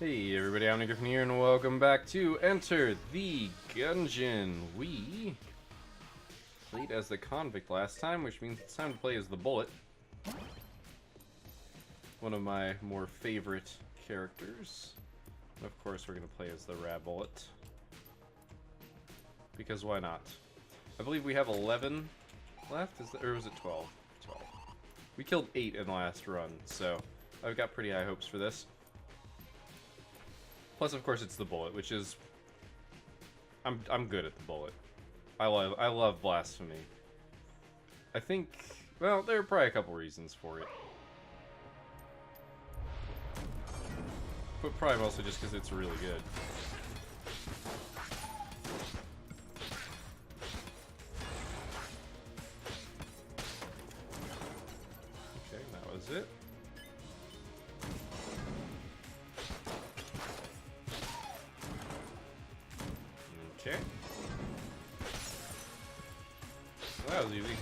Hey everybody, I'm Gungeon here, and welcome back to Enter the Gungeon. We played as the convict last time, which means it's time to play as the bullet. One of my more favorite characters. And of course we're going to play as the rad bullet. Because why not? I believe we have 11 left, or was it 12? 12. We killed 8 in the last run, so I've got pretty high hopes for this. Plus, of course, it's the bullet, which is... I'm good at the bullet. I love blasphemy. I think... Well, there are probably a couple reasons for it. But probably mostly just because it's really good. Okay, that was it. Okay. Well, that was easy.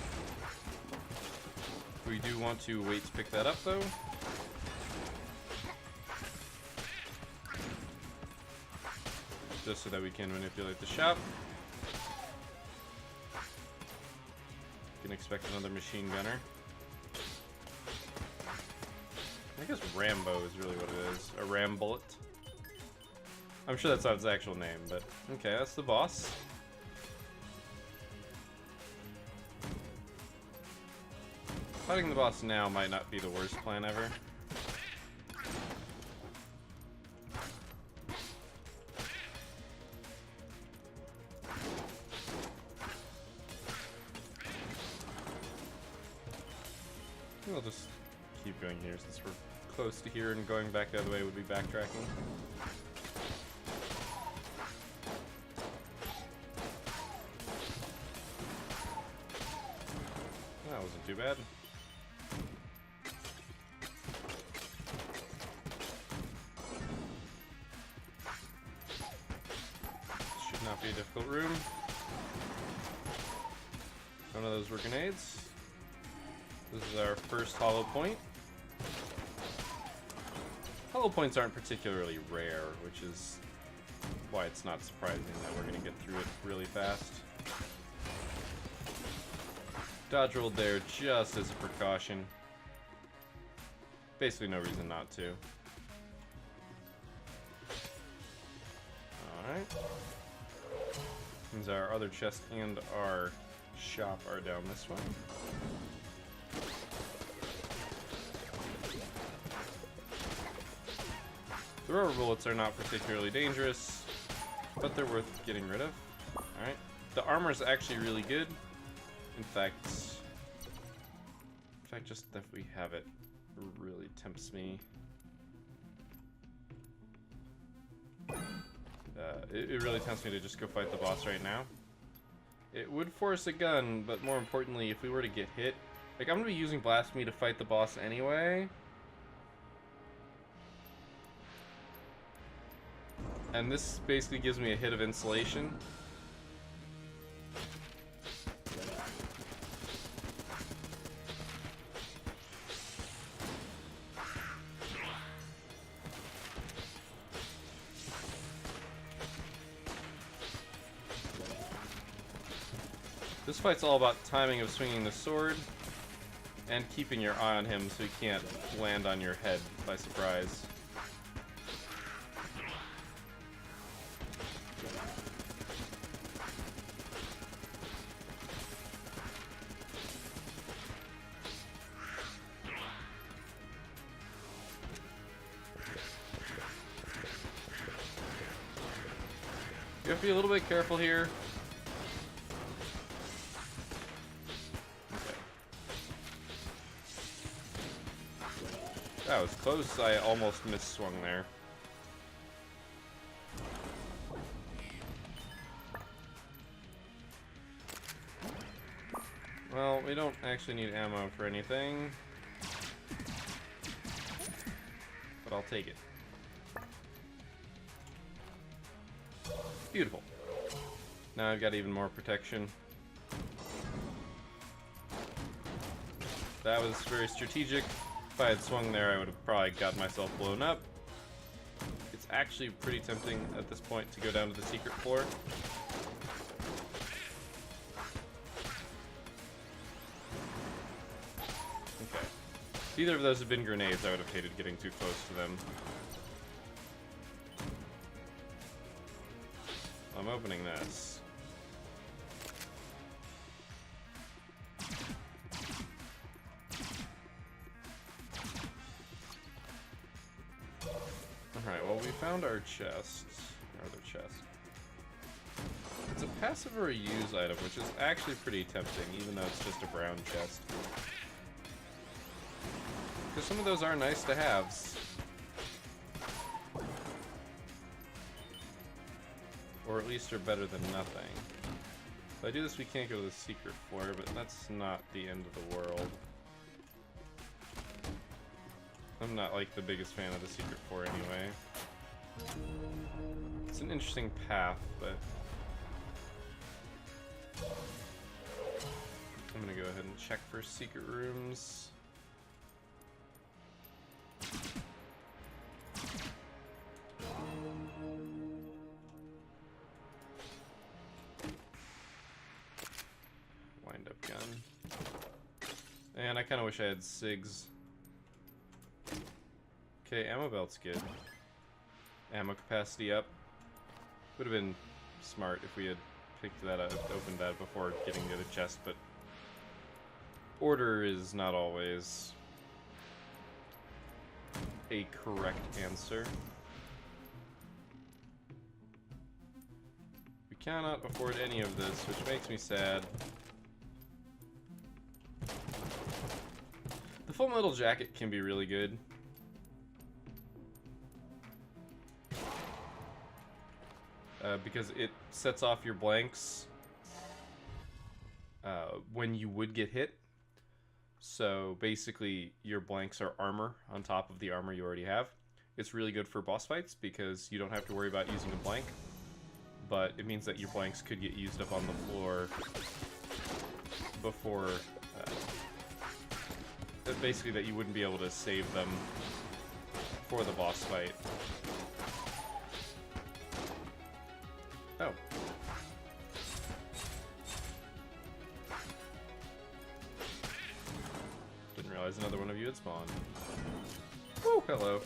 We do want to wait to pick that up, though. Just so that we can manipulate the shop. You can expect another machine gunner. I guess Rambo is really what it is. A ram bullet. I'm sure that's not its actual name, but okay, that's the boss. Fighting the boss now might not be the worst plan ever. We'll just keep going here since we're close to here, and going back the other way would be backtracking. That wasn't too bad. Should not be a difficult room. None of those were grenades. This is our first hollow point. Hollow points aren't particularly rare, which is why it's not surprising that we're going to get through it really fast. Dodge rolled there just as a precaution. Basically no reason not to. Alright. Means our other chest and our shop are down this way. The rubber bullets are not particularly dangerous, but they're worth getting rid of. Alright. The armor's actually really good. In fact, just that we have it really tempts me. It really tempts me to just go fight the boss right now. It would force a gun, but more importantly, if we were to get hit... Like, I'm going to be using blasphemy to fight the boss anyway. And this basically gives me a hit of insulation. This fight's all about timing of swinging the sword and keeping your eye on him so he can't land on your head by surprise. You have to be a little bit careful here. That was close. I almost misswung there. Well, we don't actually need ammo for anything, but I'll take it. Beautiful. Now I've got even more protection. That was very strategic. If I had swung there, I would have probably got myself blown up. It's actually pretty tempting at this point to go down to the secret floor. Okay. If either of those had been grenades, I would have hated getting too close to them. I'm opening this. Alright, well, we found our chest. Our other chest. It's a passive or a use item, which is actually pretty tempting, even though it's just a brown chest. Because some of those are nice to haves. Or at least are better than nothing. If I do this, we can't go to the secret floor, but that's not the end of the world. I'm not, like, the biggest fan of the secret floor anyway. It's an interesting path, but... I'm gonna go ahead and check for secret rooms. Wind-up gun. And I kinda wish I had SIGs. Okay, ammo belt's good. Ammo capacity up. Would have been smart if we had picked that up, opened that before getting to the chest, but order is not always a correct answer. We cannot afford any of this, which makes me sad. The full metal jacket can be really good. Because it sets off your blanks when you would get hit. So basically your blanks are armor on top of the armor you already have. It's really good for boss fights because you don't have to worry about using a blank, but it means that your blanks could get used up on the floor before basically that you wouldn't be able to save them for the boss fight. Oh. Didn't realize another one of you had spawned. Oh, hello.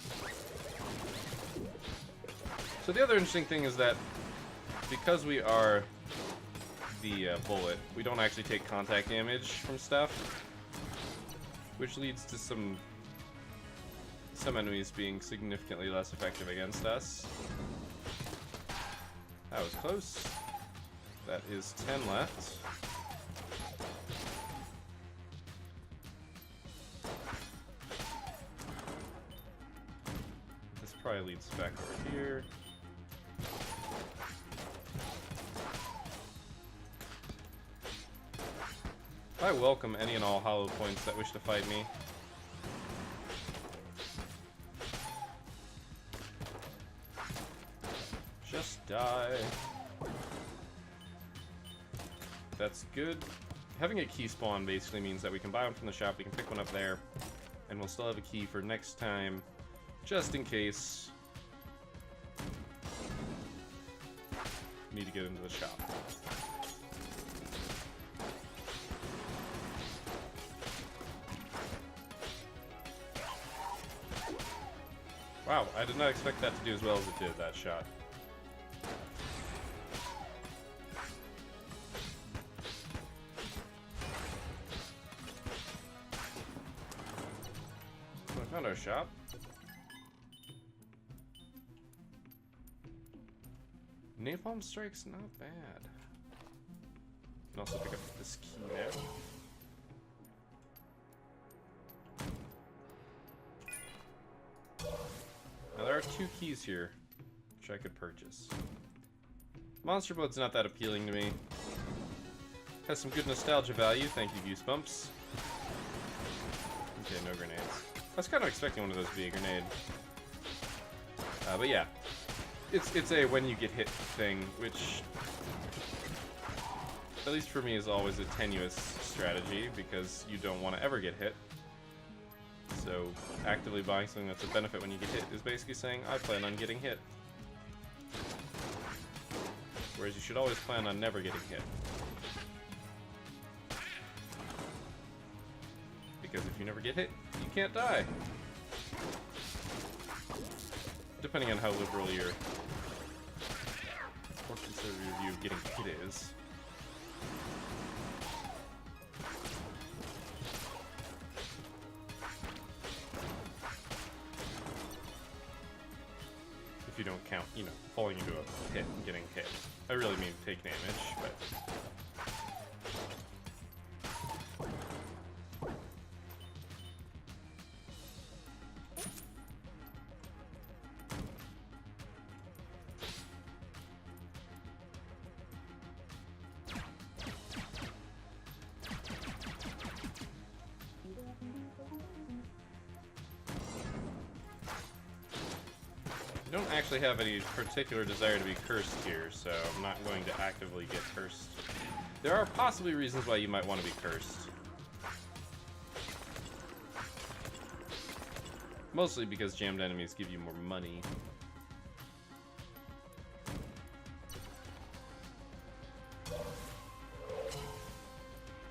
So the other interesting thing is that because we are the bullet, we don't actually take contact damage from stuff, which leads to some enemies being significantly less effective against us. That was close. That is 10 left. This probably leads back over here. I welcome any and all hollow points that wish to fight me. Just die. That's good. Having a key spawn basically means that we can buy one from the shop, we can pick one up there, and we'll still have a key for next time, just in case we need to get into the shop. Wow, I did not expect that to do as well as it did, that shot. So I found our shop. Napalm strike's not bad. Can also pick up this key now. Now there are 2 keys here, which I could purchase. Monster Blood's not that appealing to me. Has some good nostalgia value, thank you Goosebumps. Okay, no grenades. I was kind of expecting one of those to be a grenade. But yeah, it's a when you get hit thing, which, at least for me, is always a tenuous strategy, because you don't want to ever get hit. So actively buying something that's a benefit when you get hit is basically saying, I plan on getting hit. whereas you should always plan on never getting hit. Because if you never get hit, you can't die. Depending on how liberal your or conservative view of getting hit is. If you don't count, you know, falling into a pit and getting hit. I really mean take damage, but... I don't actually have any particular desire to be cursed here, so I'm not going to actively get cursed. There are possibly reasons why you might want to be cursed. Mostly because jammed enemies give you more money.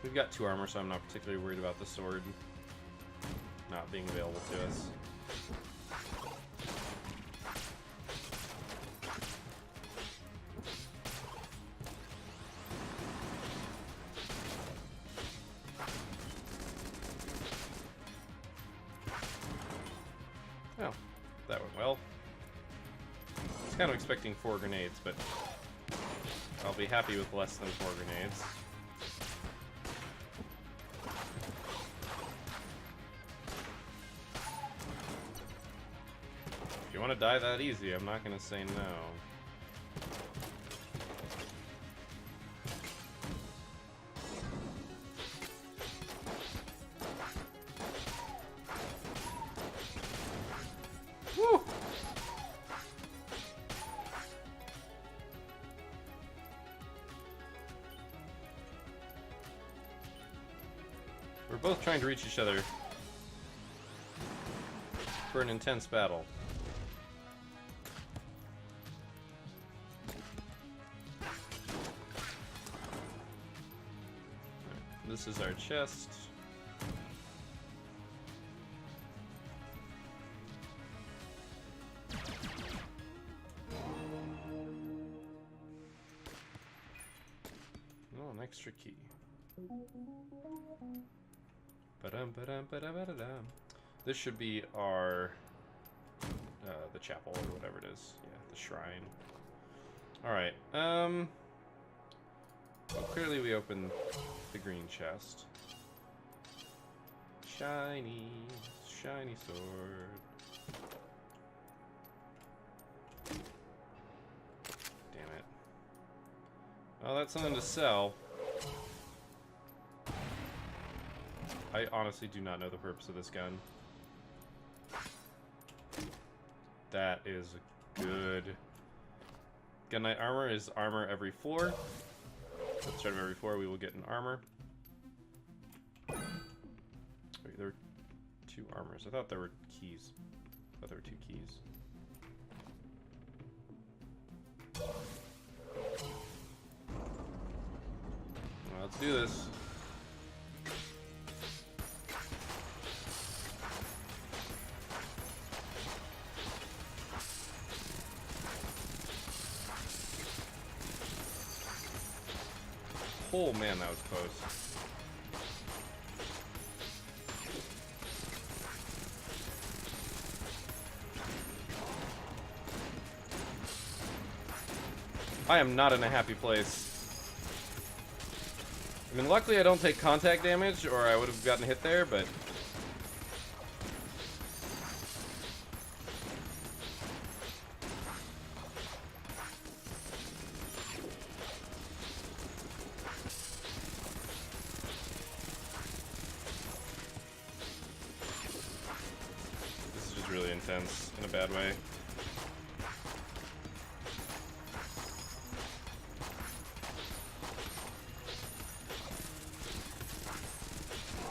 We've got 2 armor, so I'm not particularly worried about the sword not being available to us. Well, that went well. I was kind of expecting 4 grenades, but I'll be happy with less than 4 grenades. If you want to die that easy, I'm not going to say no. Woo! We're both trying to reach each other for an intense battle. This is our chest. Oh, an extra key. This should be our the chapel or whatever it is. Yeah, the shrine. All right. Well, clearly we opened the green chest. Shiny, shiny sword. Damn it. Well, that's something to sell. I honestly do not know the purpose of this gun. That is good. Gun Knight armor is armor every floor. At the start of every floor, we will get an armor. Wait, there were 2 armors. I thought there were keys. I thought there were 2 keys. Well, let's do this. Oh man, that was close. I am not in a happy place. I mean, luckily I don't take contact damage, or I would have gotten hit there, but... really intense in a bad way.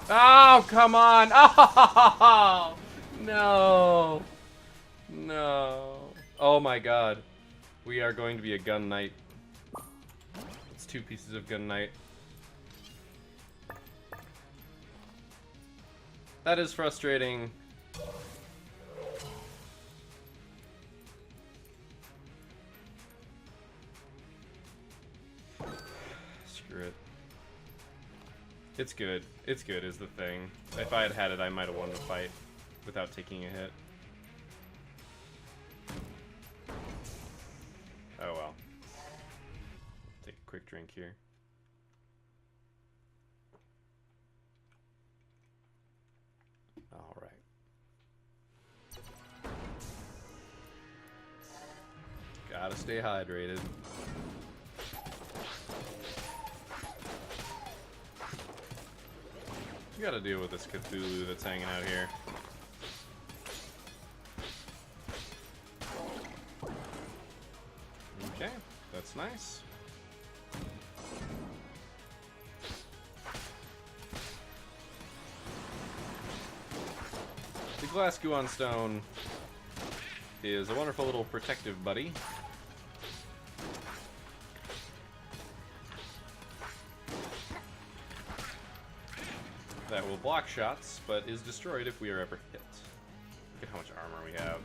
Oh, come on! Oh, no! No. Oh my god. We are going to be a gun knight It's 2 pieces of Gunite. That is frustrating. Screw it. It's good. It's good is the thing. If I had had it, I might have won the fight without taking a hit. Oh well. Take a quick drink here. All right. Gotta stay hydrated. You gotta deal with this Cthulhu that's hanging out here. Okay, that's nice. The glass Gungeon stone is a wonderful little protective buddy. That will block shots, but is destroyed if we are ever hit. Look at how much armor we have.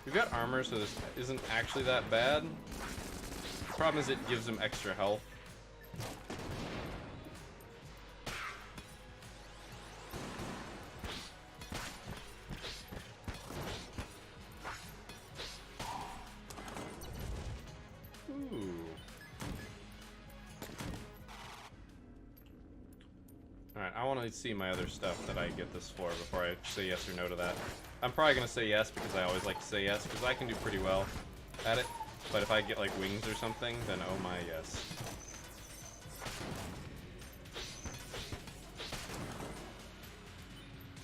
We've got armor, so this isn't actually that bad. The problem is it gives him extra health. Alright, I want to see my other stuff that I get this for before I say yes or no to that. I'm probably going to say yes because I always like to say yes, because I can do pretty well at it. But if I get like wings or something, then oh my yes.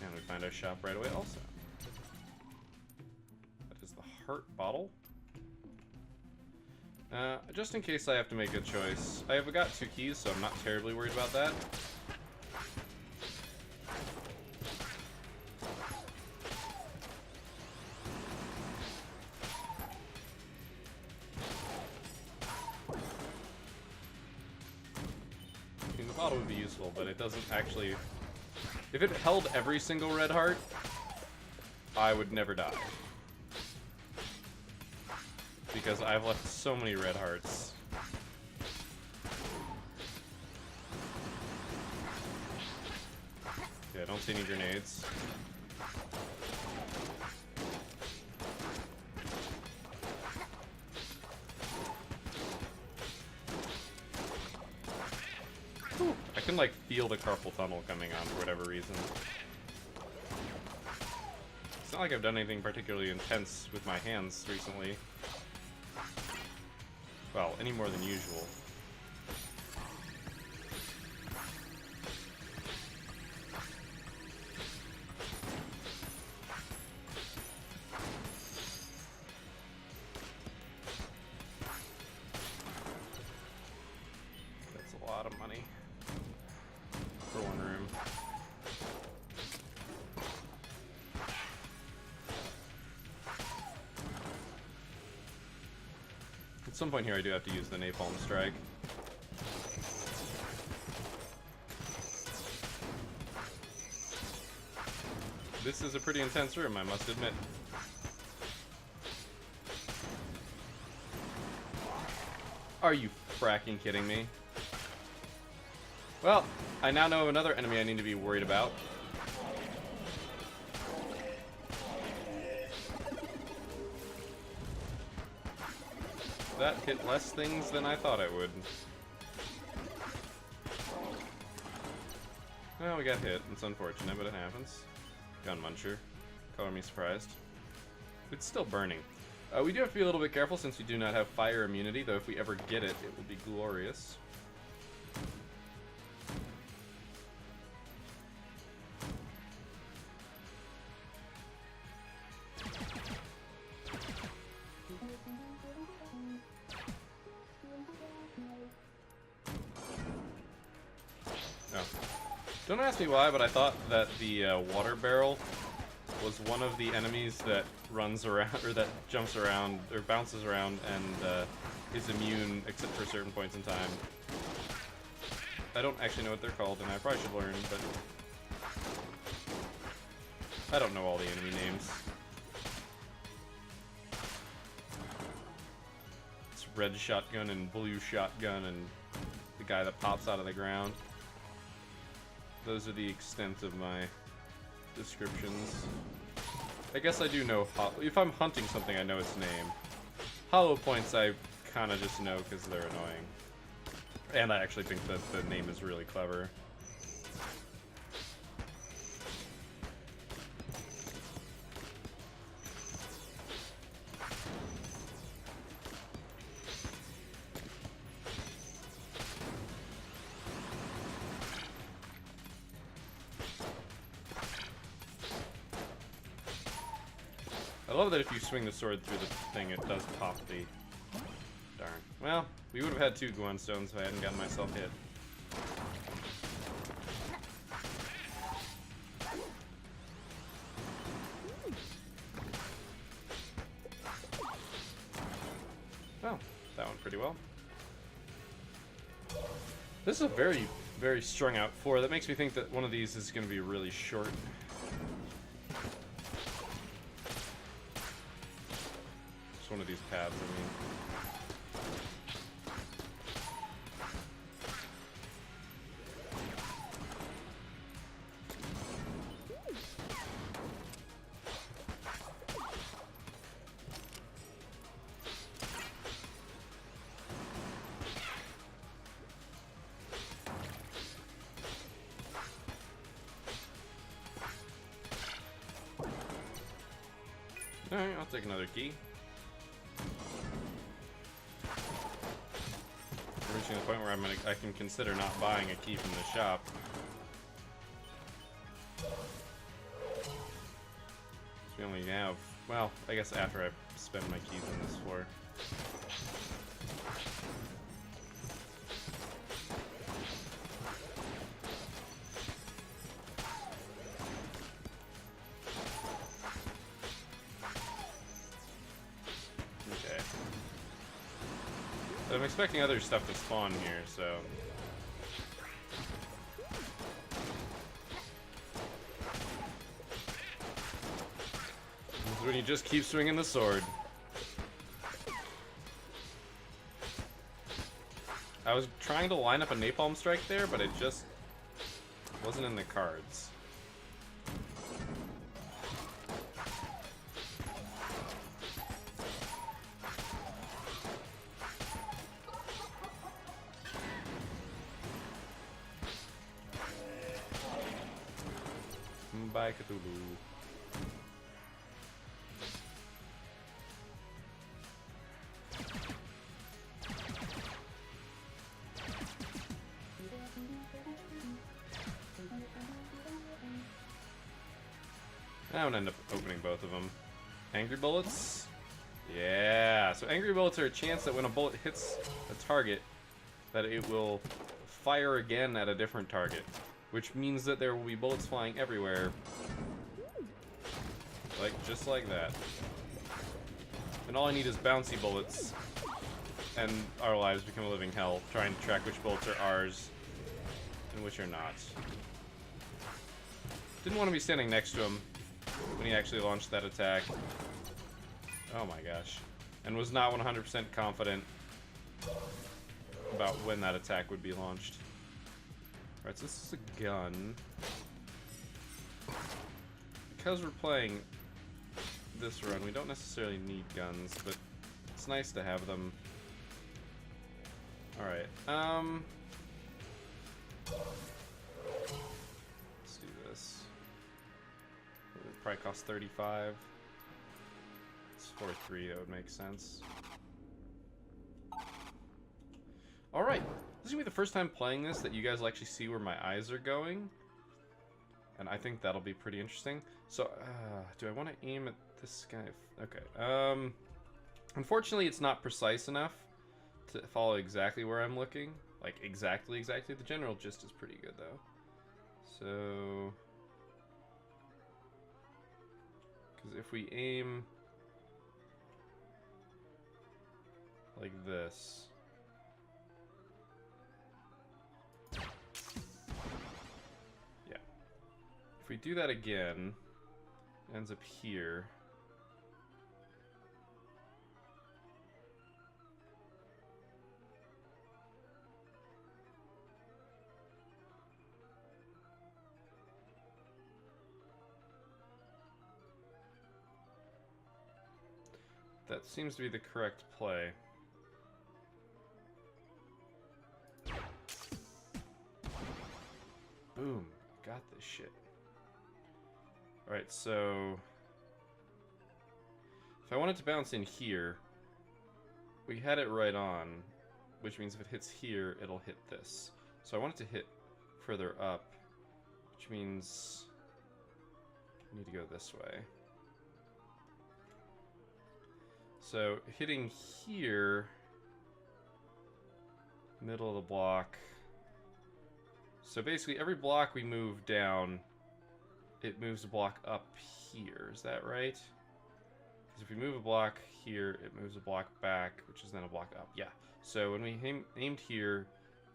And we find our shop right away also. That is the heart bottle. Just in case I have to make a choice. I have got 2 keys, so I'm not terribly worried about that. I mean, the bottle would be useful, but it doesn't actually... If it held every single red heart, I would never die. Because I've left so many red hearts. Yeah, I don't see any grenades. Whew. I can like feel the carpal tunnel coming on for whatever reason. It's not like I've done anything particularly intense with my hands recently. Well, any more than usual. That's a lot of money for one room. At some point here I do have to use the napalm strike. This is a pretty intense room, I must admit. Are you fracking kidding me? Well, I now know of another enemy I need to be worried about. That hit less things than I thought it would. Well, we got hit. It's unfortunate, but it happens. Gun muncher. Color me surprised. It's still burning. We do have to be a little bit careful since we do not have fire immunity, though if we ever get it, it will be glorious. Don't ask me why, but I thought that the water barrel was one of the enemies that runs around, or that jumps around, or bounces around, and is immune except for certain points in time. I don't actually know what they're called, and I probably should learn, but I don't know all the enemy names. It's red shotgun and blue shotgun and the guy that pops out of the ground. Those are the extent of my descriptions. I guess I do know, if I'm hunting something, I know its name. Hollow points I kind of just know because they're annoying. And I actually think that the name is really clever. I love that if you swing the sword through the thing, it does pop the... Darn. Well, we would have had 2 Gungeon stones if I hadn't gotten myself hit. Well, that went pretty well. This is a very, very strung out 4. That makes me think that one of these is going to be really short. Just one of these paths, I mean. Alright, I'll take another key. I'm reaching the point where I can consider not buying a key from the shop. So we only have, well, I guess after I spend my keys on this floor. I'm expecting other stuff to spawn here, so... This is when you just keep swinging the sword. I was trying to line up a napalm strike there, but it just wasn't in the cards. Bye, Cthulhu. I would end up opening both of them. Angry bullets? Yeah, so angry bullets are a chance that when a bullet hits a target, that it will fire again at a different target. Which means that there will be bullets flying everywhere. Just like that. And all I need is bouncy bullets. And our lives become a living hell, trying to track which bullets are ours and which are not. Didn't want to be standing next to him when he actually launched that attack. Oh my gosh. And was not 100% confident about when that attack would be launched. Alright, so this is a gun. Because we're playing this run, we don't necessarily need guns, but it's nice to have them. Alright, let's do this. It would probably cost 35. It's 4-3, that would make sense. Alright. This is going to be the first time playing this that you guys will actually see where my eyes are going. And I think that'll be pretty interesting. So, do I want to aim at this guy? Okay. Unfortunately, it's not precise enough to follow exactly where I'm looking. Like, exactly. The general gist is pretty good, though. So, because if we aim like this, yeah. If we do that again, it ends up here. That seems to be the correct play. Boom. Got this shit. Alright, so... if I want it to bounce in here, we had it right on, which means if it hits here, it'll hit this. So I want it to hit further up, which means I need to go this way. So hitting here, middle of the block. So basically every block we move down, it moves a block up here. Is that right? Because if we move a block here, it moves a block back, which is then a block up. Yeah. So when we aimed here,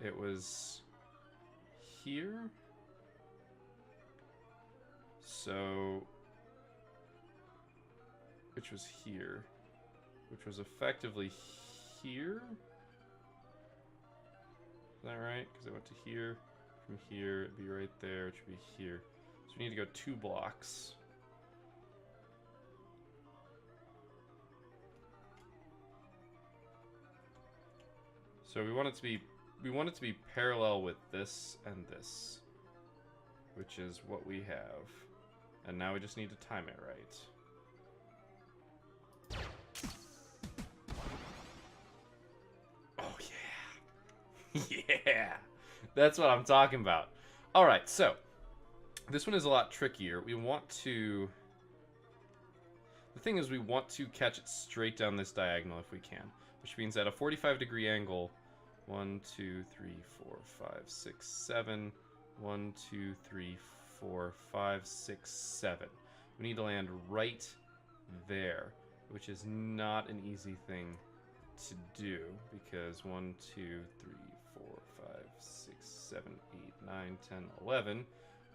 it was here. So, which was here. Which was effectively here? Is that right? Because it went to here. From here, it'd be right there, which would be here. So we need to go 2 blocks. So we want it to be parallel with this and this, which is what we have. And now we just need to time it right. Yeah, that's what I'm talking about. All right, so this one is a lot trickier. We want to... the thing is, we want to catch it straight down this diagonal if we can, which means at a 45-degree angle, 1, 2, 3, 4, 5, 6, 7, 1, 2, 3, 4, 5, 6, 7. We need to land right there, which is not an easy thing to do, because 1, 2, 3, 4, 5, 6, 7, 8, 9, 10, 11.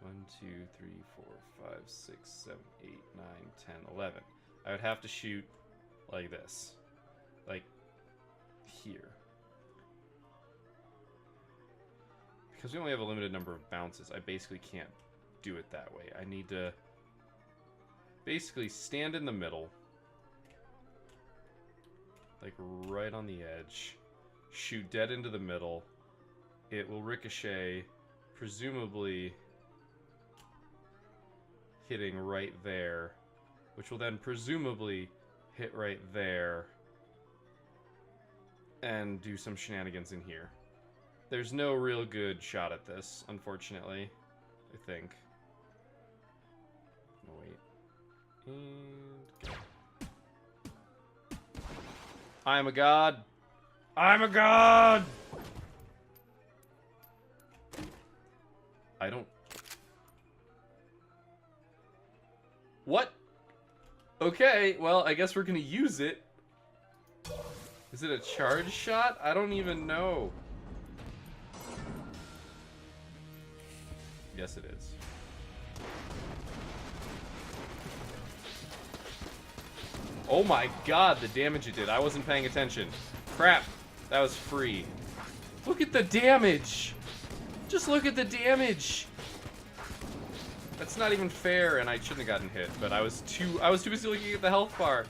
1, 2, 3, 4, 5, 6, 7, 8, 9, 10, 11. I would have to shoot like this. Like here. Because we only have a limited number of bounces, I basically can't do it that way. I need to basically stand in the middle. Like right on the edge. Shoot dead into the middle. It will ricochet, presumably hitting right there, which will then presumably hit right there and do some shenanigans in here. There's no real good shot at this, unfortunately, I think. Wait. And go. I'm a god! I'm a god! I don't... what? Okay, well, I guess we're gonna use it. Is it a charge shot? I don't even know. Yes, it is. Oh my god, the damage it did. I wasn't paying attention. Crap. That was free. Look at the damage! Just look at the damage! That's not even fair, and I shouldn't have gotten hit, but I was too busy looking at the health bar.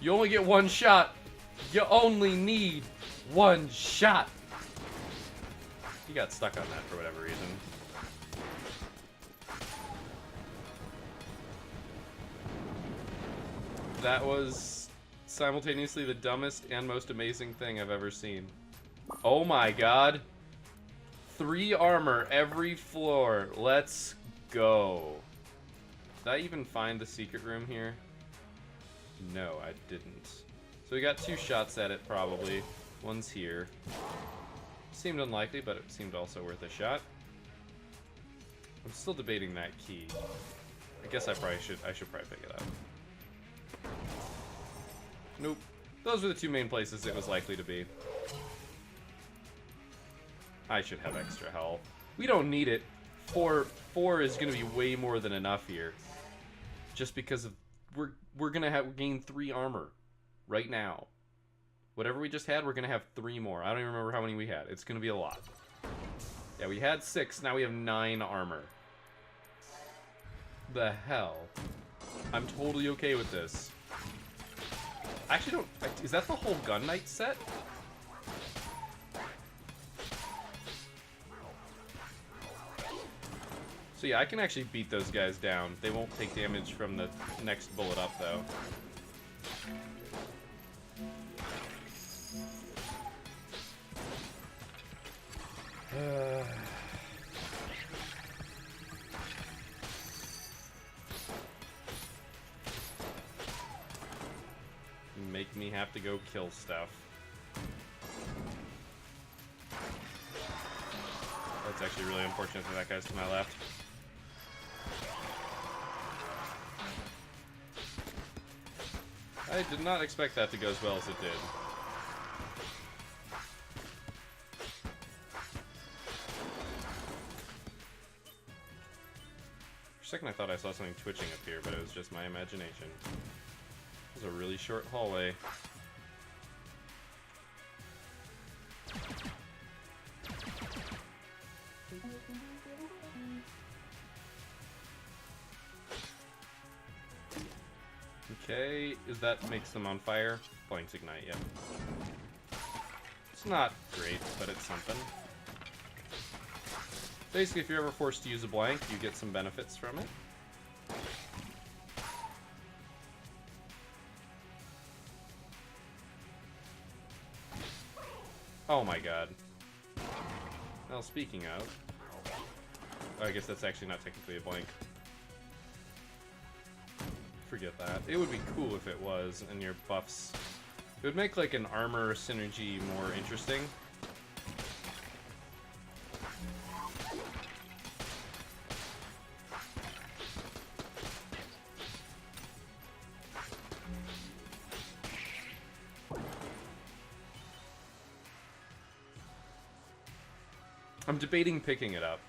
You only get one shot. You only need one shot. He got stuck on that for whatever reason. That was simultaneously the dumbest and most amazing thing I've ever seen. Oh my god. 3 armor every floor. Let's go. Did I even find the secret room here? No, I didn't. So we got 2 shots at it, probably. One's here. Seemed unlikely, but it seemed also worth a shot. I'm still debating that key. I guess I should probably pick it up. Nope. Those were the two main places it was likely to be. I should have extra health. We don't need it. Four is gonna be way more than enough here. Just because of we're gonna gain 3 armor right now. Whatever we just had, we're gonna have 3 more. I don't even remember how many we had. It's gonna be a lot. Yeah, we had 6, now we have 9 armor. The hell? I'm totally okay with this. I actually don't... Is that the whole Gun Knight set? So yeah, I can actually beat those guys down. They won't take damage from the next bullet up, though. Make me have to go kill stuff. That's actually really unfortunate that that guy's to my left. I did not expect that to go as well as it did. For a second I thought I saw something twitching up here, but it was just my imagination. It was a really short hallway. Okay, that makes them on fire? Blanks ignite, yep. It's not great, but it's something. Basically, if you're ever forced to use a blank, you get some benefits from it. Oh my god. Well, speaking of... Oh, I guess that's actually not technically a blank. Forget that. It would be cool if it was, and your buffs... It would make, like, an armor synergy more interesting. I'm debating picking it up.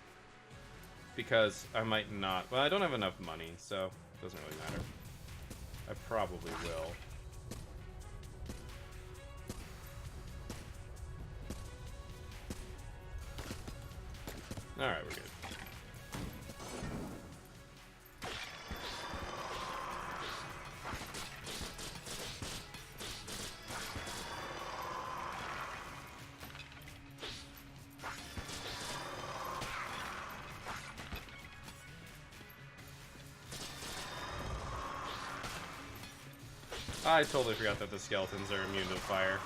Because I might not... Well, I don't have enough money, so it doesn't really matter. I probably will. Alright, we're good. I totally forgot that the skeletons are immune to fire.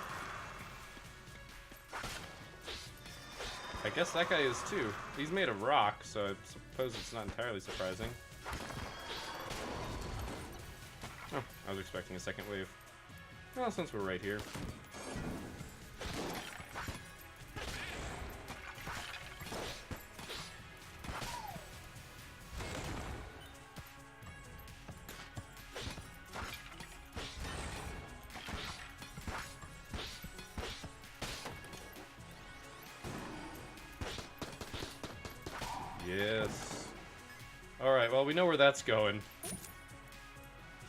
I guess that guy is too. He's made of rock, so I suppose it's not entirely surprising. Oh, I was expecting a second wave. Well, since we're right here. Yes. Alright, well, we know where that's going.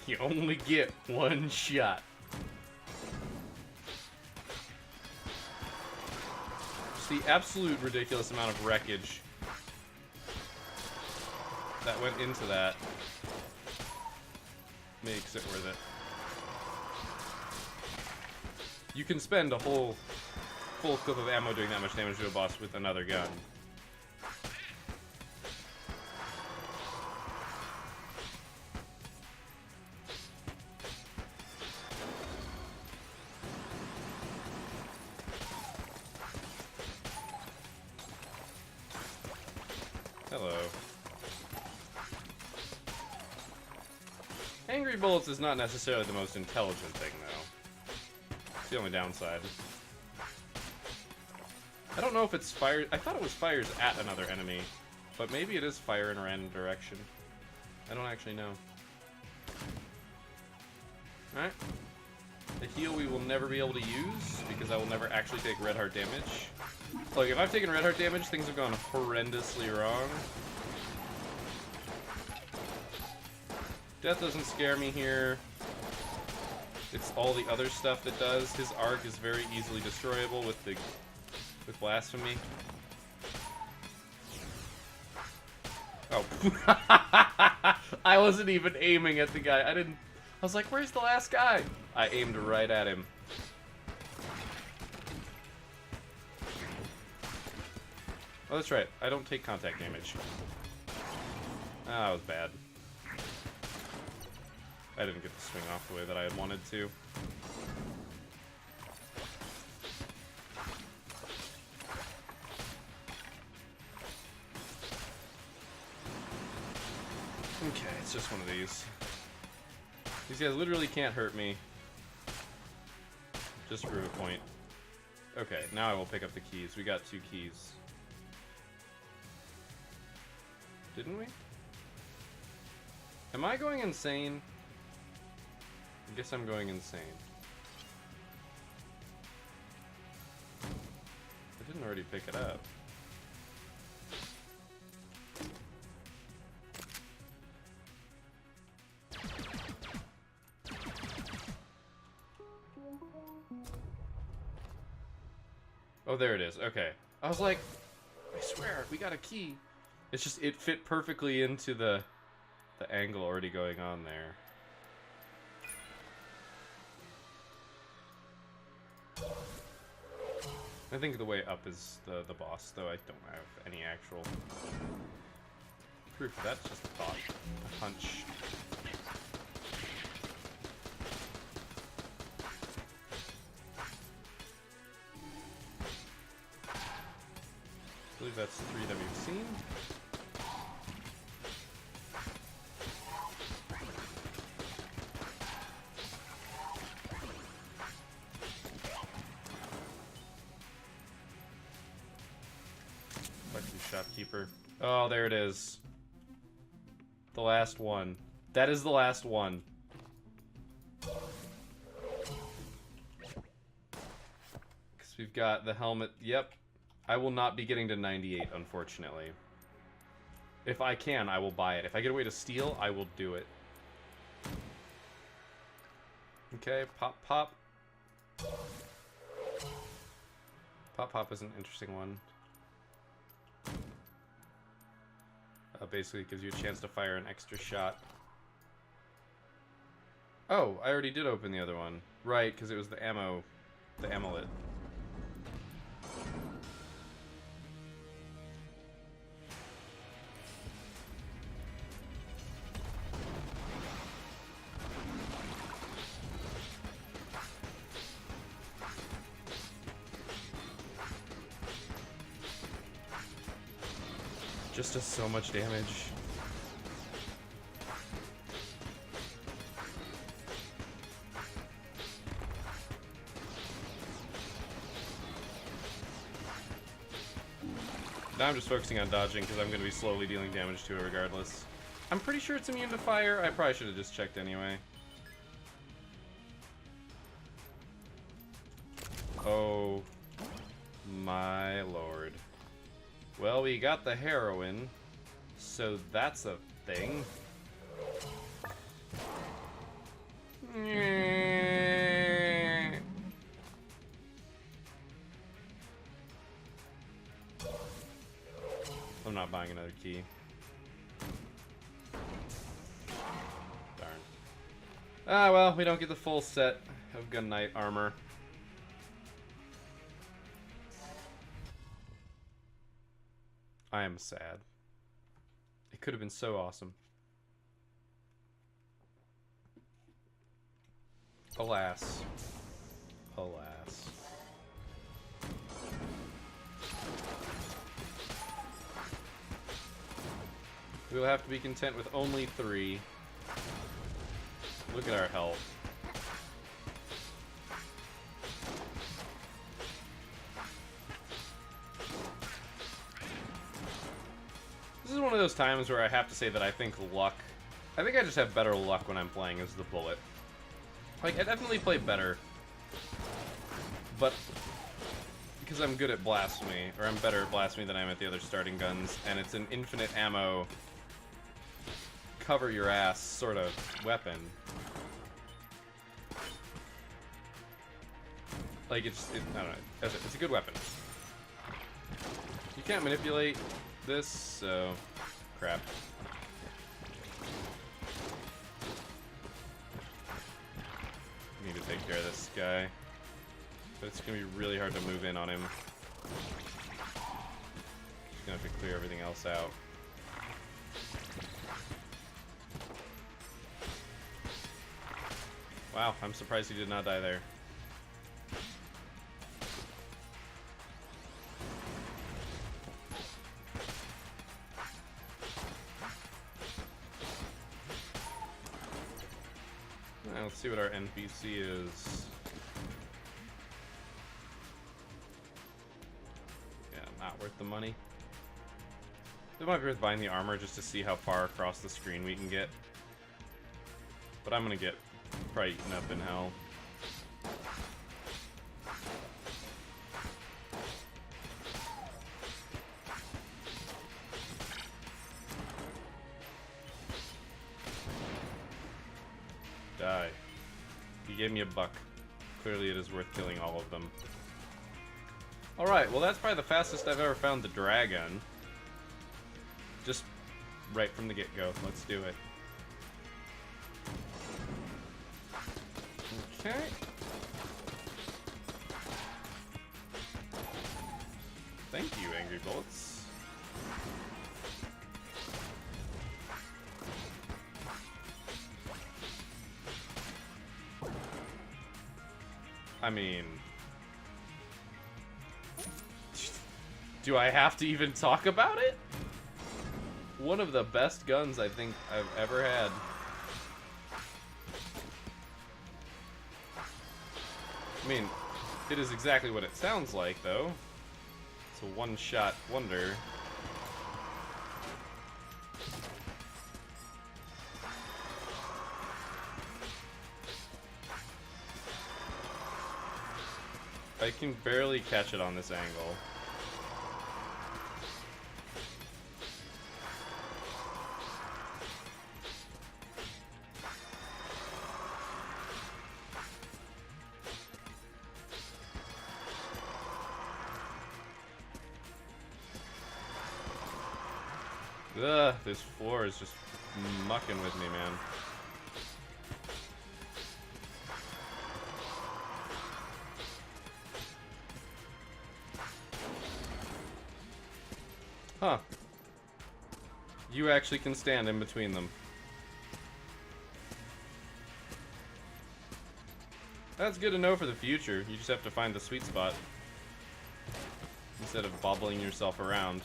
You only get 1 shot. Just the absolute ridiculous amount of wreckage that went into that makes it worth it. You can spend a whole full clip of ammo doing that much damage to a boss with another gun. Hello. Angry bullets is not necessarily the most intelligent thing, though. It's the only downside. I don't know if it's fire. I thought it was fires at another enemy, but maybe it is fire in a random direction. I don't actually know. Alright. The heal we will never be able to use, because I will never actually take red heart damage. Look, if I've taken red heart damage, things have gone horrendously wrong. Death doesn't scare me here. It's all the other stuff that does. His arc is very easily destroyable with blasphemy. Oh. I wasn't even aiming at the guy. I was like, where's the last guy? I aimed right at him. Oh, that's right. I don't take contact damage. Ah, that was bad. I didn't get to swing off the way that I had wanted to. Okay, it's just one of these. These guys literally can't hurt me. Just to prove a point. Okay, now I will pick up the keys. We got 2 keys. Didn't we? Am I going insane? I guess I'm going insane. I didn't already pick it up. Oh, there it is. Okay. I was like, I swear, we got a key. It's just, it fit perfectly into the angle already going on there. I think the way up is the boss, though I don't have any actual proof of that. It's just a thought, a hunch. I believe that's 3 that we've seen. Shopkeeper. Oh, there it is. The last one. That is the last one. Because we've got the helmet. Yep. I will not be getting to 98, unfortunately. If I can, I will buy it. If I get a way to steal, I will do it. Okay, pop, pop. Pop, pop is an interesting one. Basically, it gives you a chance to fire an extra shot. Oh, I already did open the other one. Right, because it was the ammo, the amulet. Just does so much damage. Now I'm just focusing on dodging because I'm going to be slowly dealing damage to it regardless. I'm pretty sure it's immune to fire. I probably should have just checked anyway. Oh my lord. Well, we got the heroin, so that's a thing. I'm not buying another key. Darn. Ah, well, we don't get the full set of Gun Knight armor. I am sad. It could have been so awesome. Alas. Alas. We'll have to be content with only 3. Look at our health. those times where I have to say that I think luck... I think I just have better luck when I'm playing as the bullet. Like, I definitely play better. But... because I'm good at blasphemy, or I'm better at blasphemy than I am at the other starting guns, and it's an infinite ammo, cover your ass sort of weapon. Like, I don't know, it's a good weapon. You can't manipulate this, so... crap. Need to take care of this guy. But it's gonna be really hard to move in on him. Just gonna have to clear everything else out. Wow, I'm surprised he did not die there. Let's see what our NPC is. Yeah, not worth the money. It might be worth buying the armor just to see how far across the screen we can get. But I'm gonna get probably eaten up in hell. Die. He gave me a buck. Clearly it is worth killing all of them. Alright, well that's probably the fastest I've ever found the dragon. Just right from the get-go. Let's do it. Okay. Thank you, Angry Bullets. I mean... do I have to even talk about it? One of the best guns I think I've ever had. I mean, it is exactly what it sounds like, though. It's a one-shot wonder. I can barely catch it on this angle. Ugh, this floor is just mucking with me, man. Huh. You actually can stand in between them. That's good to know for the future. You just have to find the sweet spot instead of bobbling yourself around.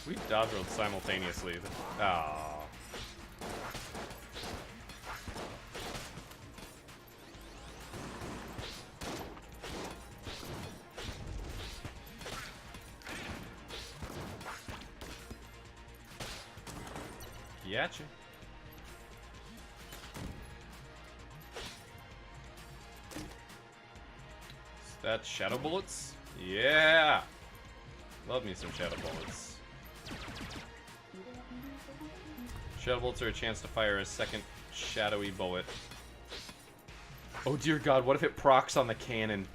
We dodge rolled simultaneously. Ah. Gotcha. Is that shadow bullets? Yeah! Love me some shadow bullets. Shadow bullets are a chance to fire a second shadowy bullet. Oh dear god, what if it procs on the cannon?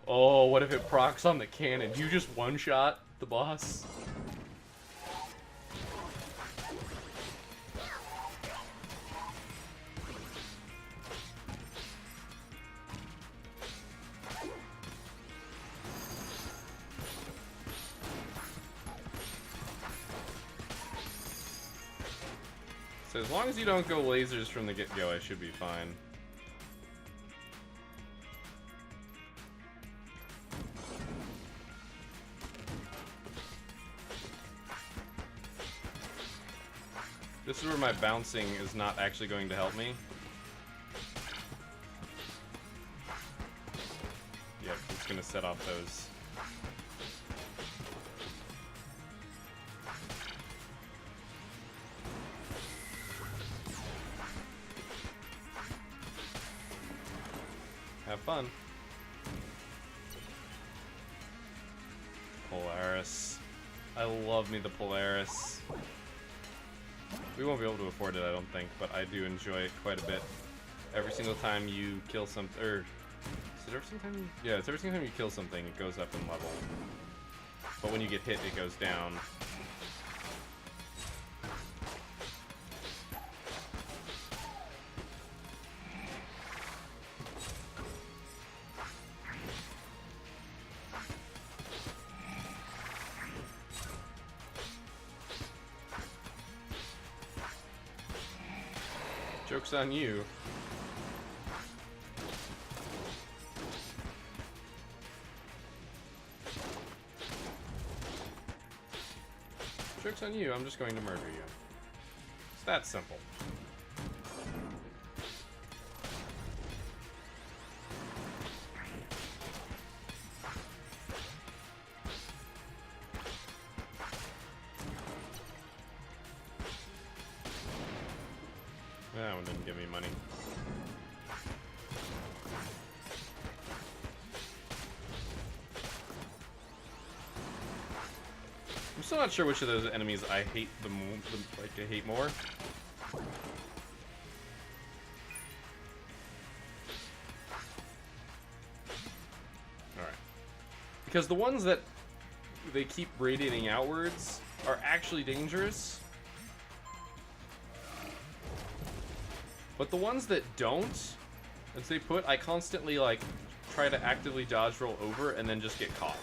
Oh, what if it procs on the cannon? You just one-shot the boss? So as long as you don't go lasers from the get-go, I should be fine. This is where my bouncing is not actually going to help me. set off those. Have fun. Polaris. I love me the Polaris. We won't be able to afford it, I don't think, but I do enjoy it quite a bit. Every single time you kill something, or is it every single time? Yeah, it's every single time you kill something, it goes up in level. But when you get hit, it goes down. Joke's on you. Joke's on you, I'm just going to murder you. It's that simple. That one didn't give me money. I'm still not sure which of those enemies I hate I hate more. Alright. Because the ones that they keep radiating outwards are actually dangerous. But the ones that don't, as they put, I constantly like try to actively dodge roll over and then just get caught.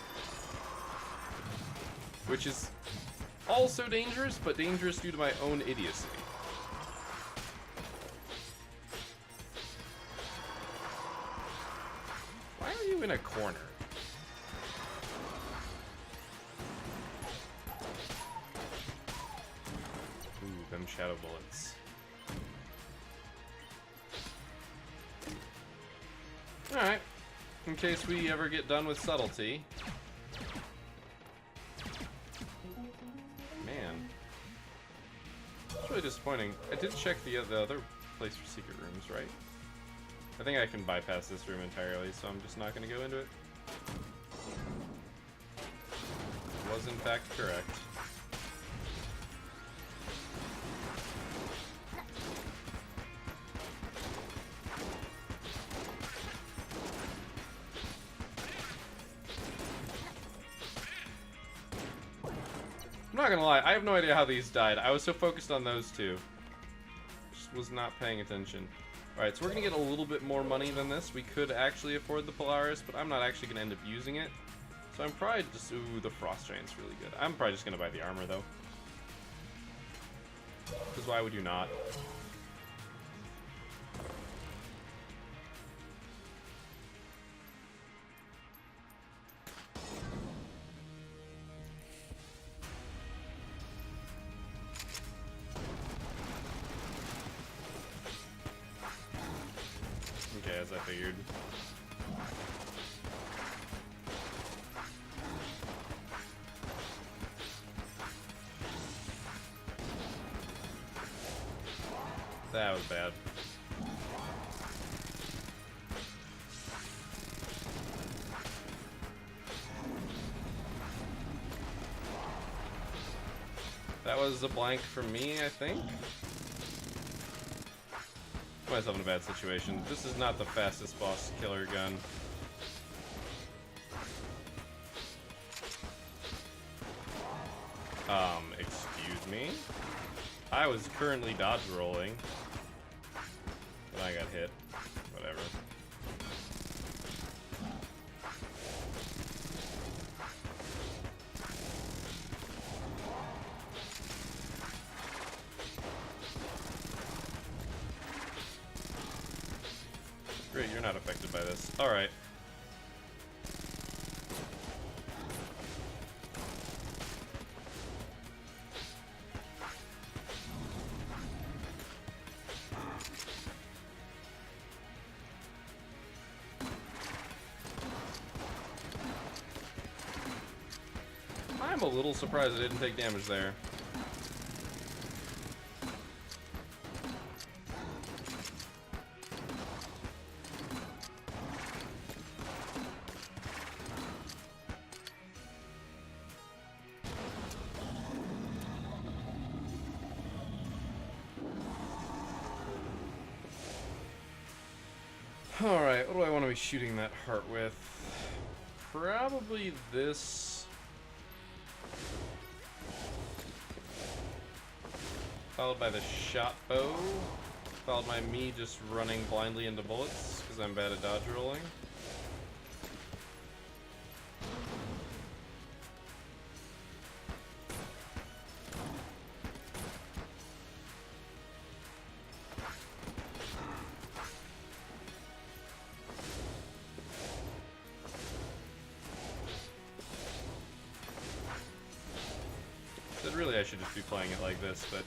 Which is also dangerous, but dangerous due to my own idiocy. Why are you in a corner? Ooh, them shadow bullets. Alright, in case we ever get done with subtlety. Man. It's really disappointing. I did check the other place for secret rooms, right? I think I can bypass this room entirely, so I'm just not going to go into it. Was in fact correct. I'm not gonna lie, I have no idea how these died. I was so focused on those two. Just was not paying attention. Alright, so we're gonna get a little bit more money than this. We could actually afford the Polaris, but I'm not actually gonna end up using it. So I'm probably just... Ooh, the Frost Giant's really good. I'm probably just gonna buy the armor, though. Because why would you not? Okay, as I figured. That was bad. That was a blank from me, I think. Put myself in a bad situation. This is not the fastest boss killer gun. Excuse me? I was currently dodge rolling. But I got hit. Whatever. Great, you're not affected by this. Alright. I'm a little surprised I didn't take damage there. Alright, what do I want to be shooting that heart with? Probably this. Followed by the shot bow. Followed by me just running blindly into bullets, because I'm bad at dodge rolling. Really, I should just be playing it like this, but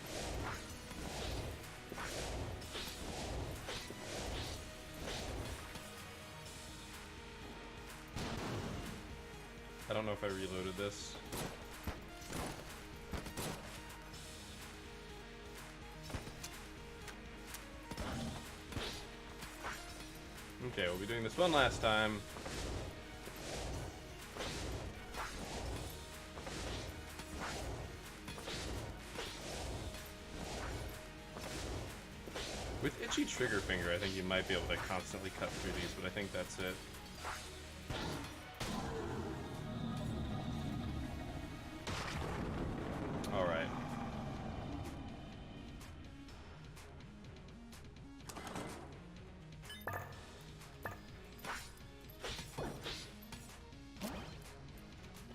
I don't know if I reloaded this. Okay, we'll be doing this one last time. With itchy trigger finger, I think you might be able to constantly cut through these, but I think that's it. Alright.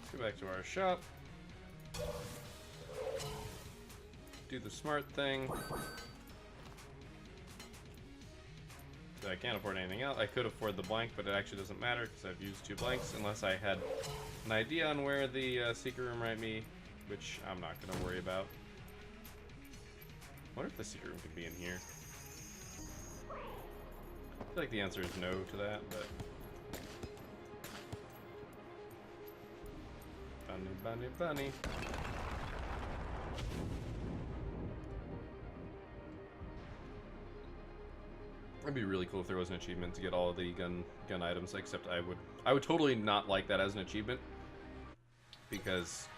Let's go back to our shop. Do the smart thing. I can't afford anything else. I could afford the blank, but it actually doesn't matter because I've used 2 blanks unless I had an idea on where the secret room might be, which I'm not going to worry about. I wonder if the secret room could be in here. I feel like the answer is no to that, but... Bunny, bunny, bunny. It'd be really cool if there was an achievement to get all of the gun items, except I would totally not like that as an achievement because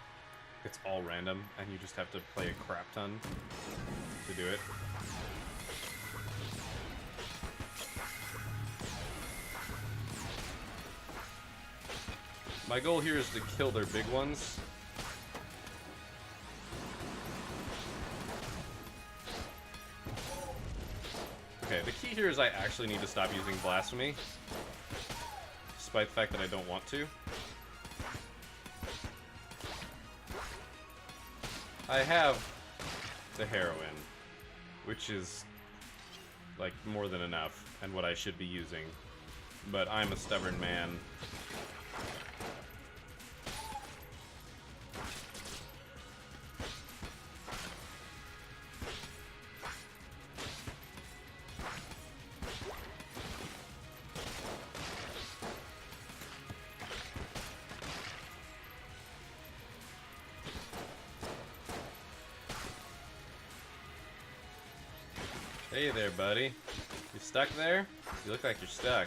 it's all random and you just have to play a crap ton to do it. My goal here is to kill their big ones. Okay, the key here is I actually need to stop using Blasphemy, despite the fact that I don't want to. I have the heroin, which is, like, more than enough, and what I should be using, but I'm a stubborn man. Hey there, buddy. You stuck there? You look like you're stuck.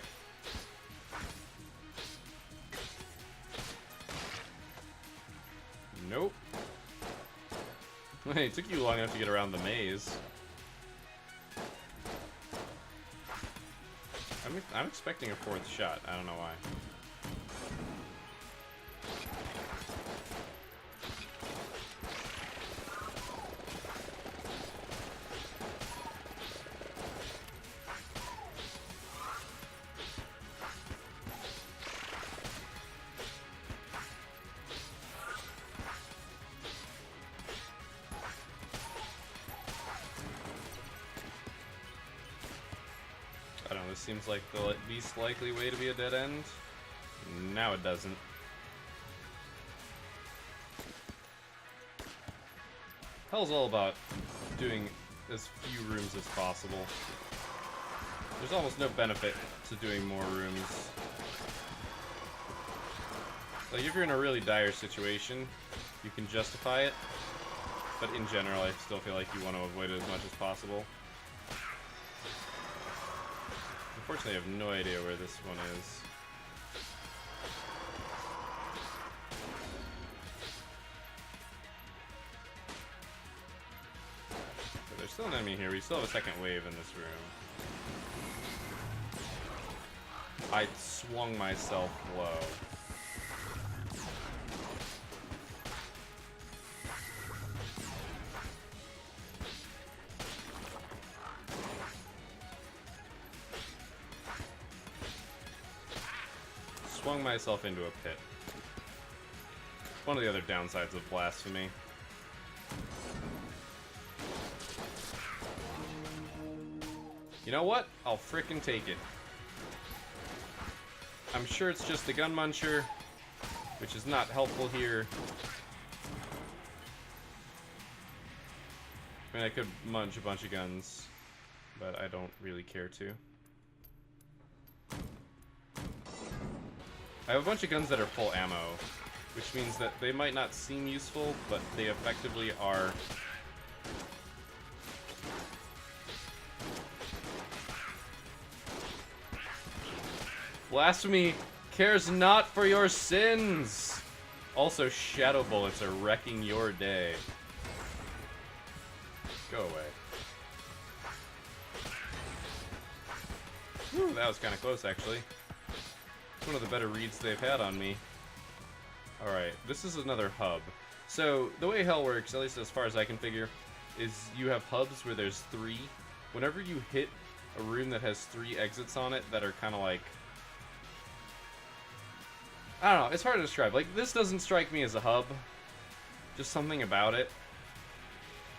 Nope. Hey, it took you long enough to get around the maze. I'm expecting a 4th shot. I don't know why. I don't know, this seems like the least likely way to be a dead end. Now it doesn't. Hell's all about doing as few rooms as possible. There's almost no benefit to doing more rooms. Like, if you're in a really dire situation, you can justify it. But in general, I still feel like you want to avoid it as much as possible. Unfortunately, I have no idea where this one is. So there's still an enemy here. We still have a second wave in this room. I swung myself low. Swung myself into a pit. One of the other downsides of blasphemy. You know what? I'll frickin' take it. I'm sure it's just the gun muncher, which is not helpful here. I mean, I could munch a bunch of guns, but I don't really care to. I have a bunch of guns that are full ammo, which means that they might not seem useful, but they effectively are. Blasphemy cares not for your sins! Also, shadow bullets are wrecking your day. Go away. Whew, that was kind of close, actually. It's one of the better reads they've had on me. Alright, this is another hub. So, the way hell works, at least as far as I can figure, is you have hubs where there's 3. Whenever you hit a room that has 3 exits on it that are kind of like... I don't know, it's hard to describe. Like, this doesn't strike me as a hub. Just something about it.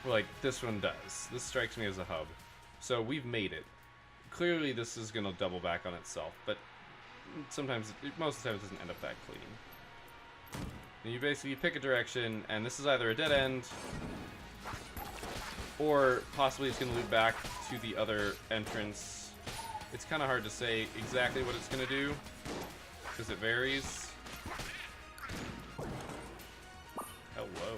Like, this one does. This strikes me as a hub. So, we've made it. Clearly, this is going to double back on itself, but sometimes, most of the time, it doesn't end up that clean. And you basically pick a direction, and this is either a dead end, or possibly it's going to loop back to the other entrance. It's kind of hard to say exactly what it's going to do, because it varies. Hello.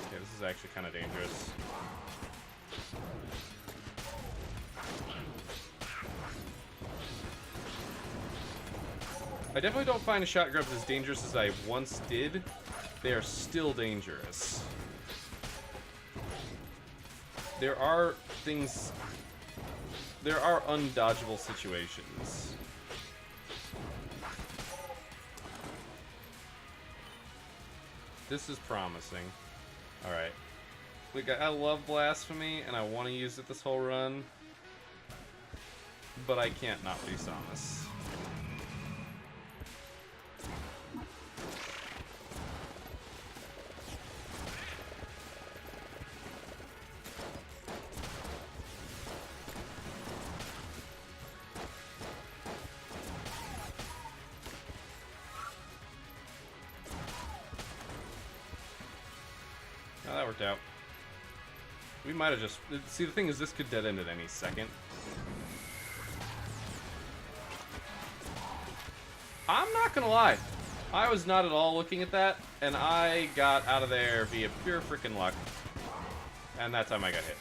Okay, this is actually kind of dangerous. I definitely don't find shot grubs as dangerous as I once did. They are still dangerous. There are things... There are undodgeable situations. This is promising. Alright. Like, I love Blasphemy, and I want to use it this whole run. But I can't not be Samus. Oh, that worked out. We might have just... See, the thing is, this could dead end at any second. I'm not gonna lie. I was not at all looking at that, and I got out of there via pure freaking luck. And that time I got hit.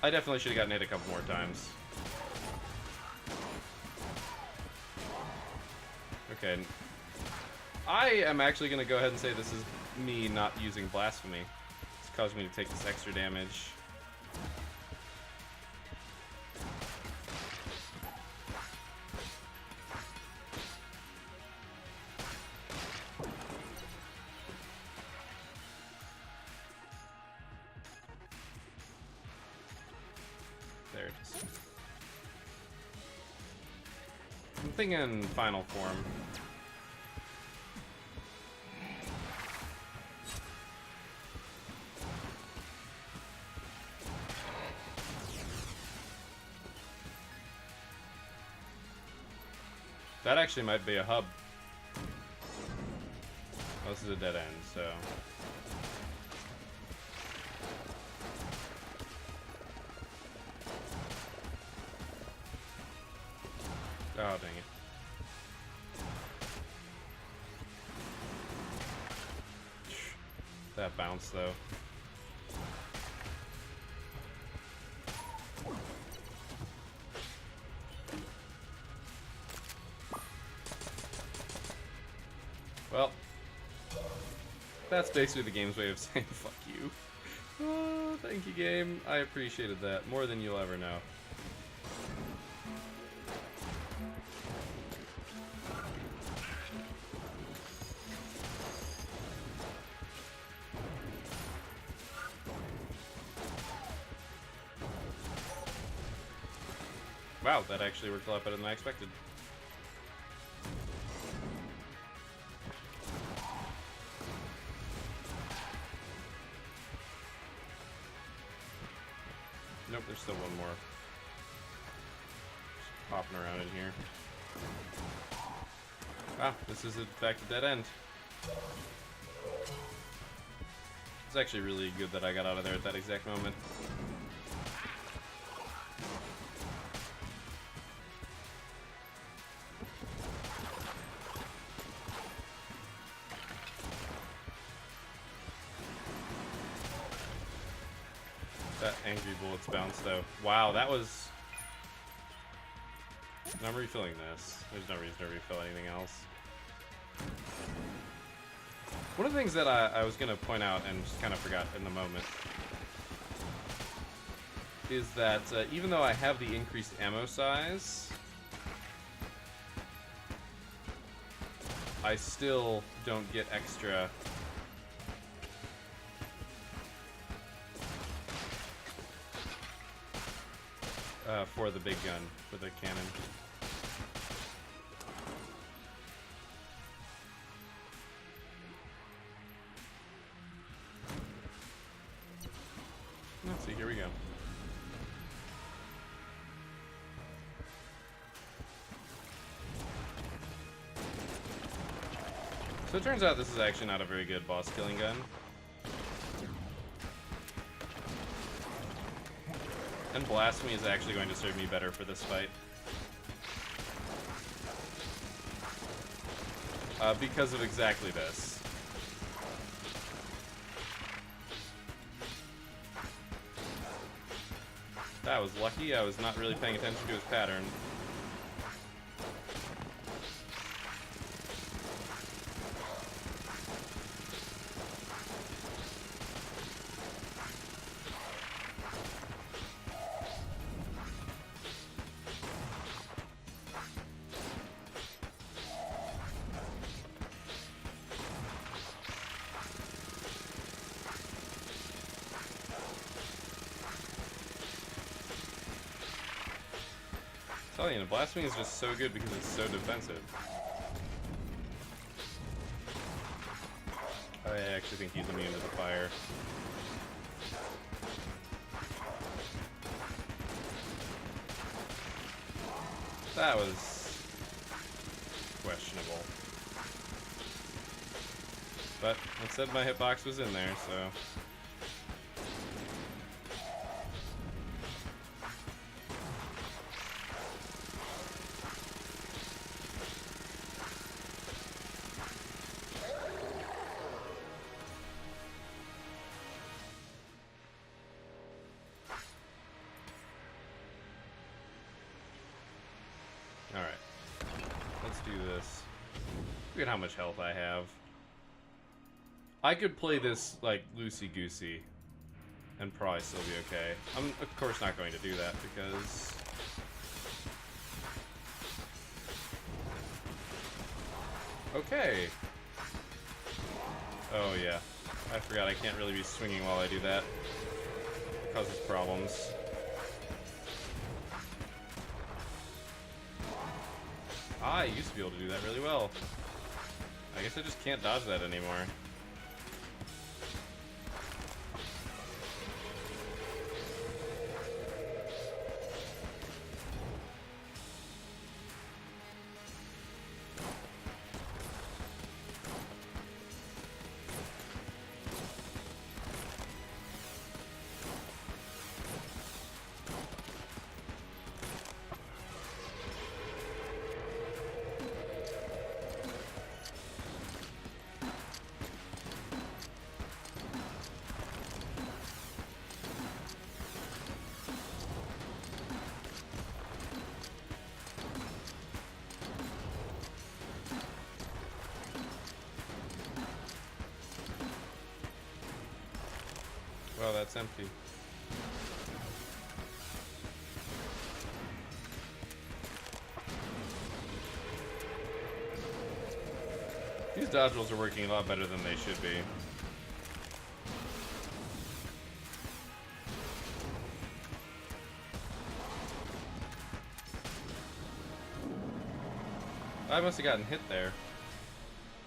I definitely should have gotten hit a couple more times. Okay. I am actually going to go ahead and say this is me not using Blasphemy. It's caused me to take this extra damage. There it is. I'm thinking final form. That actually might be a hub. Oh, this is a dead end, so... Oh, dang it. That bounce, though. Well, that's basically the game's way of saying fuck you. Oh, thank you, game. I appreciated that more than you'll ever know. Wow, that actually worked a lot better than I expected. Nope, there's still one more. Just popping around in here. Wow, this is in fact a dead end. It's actually really good that I got out of there at that exact moment. That angry bullets bounce though. Wow, that was... I'm refilling this. There's no reason to refill anything else. One of the things that I was going to point out and just kind of forgot in the moment is that even though I have the increased ammo size, I still don't get extra for the big gun, for the cannon. Let's see, here we go. So it turns out this is actually not a very good boss killing gun. And Blasphemy is actually going to serve me better for this fight. Because of exactly this. That was lucky. I was not really paying attention to his pattern. I'm telling you, the Blasphemy is just so good because it's so defensive. I actually think he's immune to the fire. That was questionable. But it said my hitbox was in there, so... Alright. Let's do this. Look at how much health I have. I could play this, like, loosey-goosey and probably still be okay. I'm, of course, not going to do that because... Okay. Oh, yeah. I forgot I can't really be swinging while I do that. It causes problems. I used to be able to do that really well. I guess I just can't dodge that anymore. that's empty. These dodge rolls are working a lot better than they should be. I must have gotten hit there.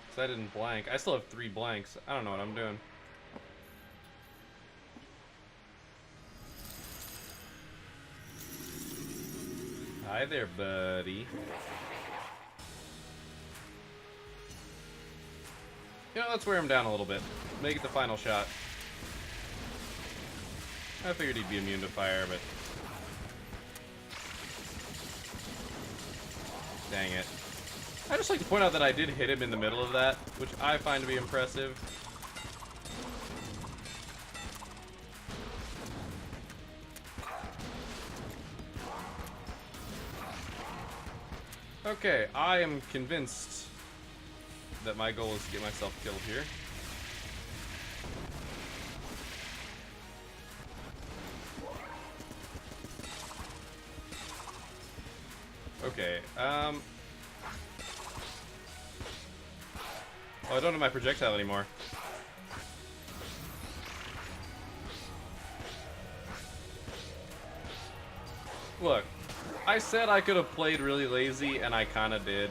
Because I didn't blank. I still have 3 blanks. I don't know what I'm doing. Hi there, buddy. You know, let's wear him down a little bit. Make it the final shot. I figured he'd be immune to fire, but... Dang it. I'd just like to point out that I did hit him in the middle of that, which I find to be impressive. Okay, I am convinced that my goal is to get myself killed here. Okay, oh, I don't have my projectile anymore. Look, I said I could have played really lazy, and I kinda did.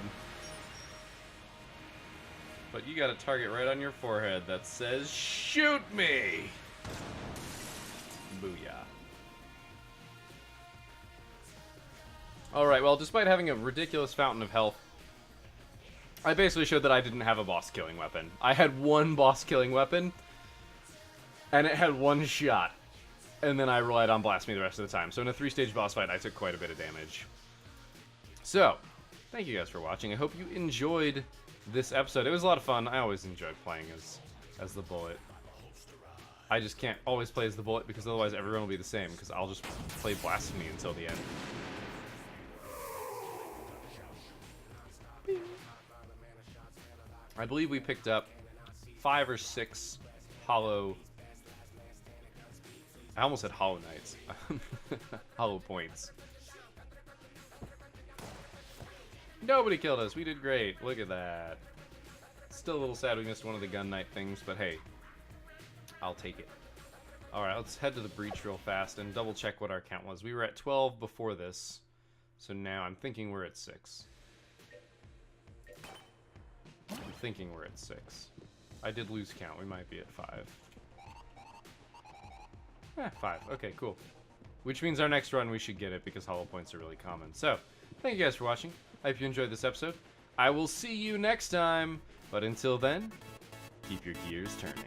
But you got a target right on your forehead that says, "Shoot me!" Booyah. Alright, well, despite having a ridiculous fountain of health, I basically showed that I didn't have a boss-killing weapon. I had one boss-killing weapon, and it had one shot. And then I relied on Blast Me the rest of the time. So in a 3-stage boss fight, I took quite a bit of damage. So, thank you guys for watching. I hope you enjoyed this episode. It was a lot of fun. I always enjoyed playing as the Bullet. I just can't always play as the Bullet because otherwise everyone will be the same, because I'll just play Blasphemy until the end. I believe we picked up 5 or 6 hollow... I almost said Hollow Knights. Hollow points. Nobody killed us. We did great. Look at that. Still a little sad we missed one of the Gun Knight things, but hey. I'll take it. Alright, let's head to the breach real fast and double check what our count was. We were at 12 before this, so now I'm thinking we're at 6. I'm thinking we're at 6. I did lose count. We might be at 5. 5. Okay, cool. Which means our next run we should get it because hollow points are really common. So, thank you guys for watching. I hope you enjoyed this episode. I will see you next time. But until then, keep your gears turning.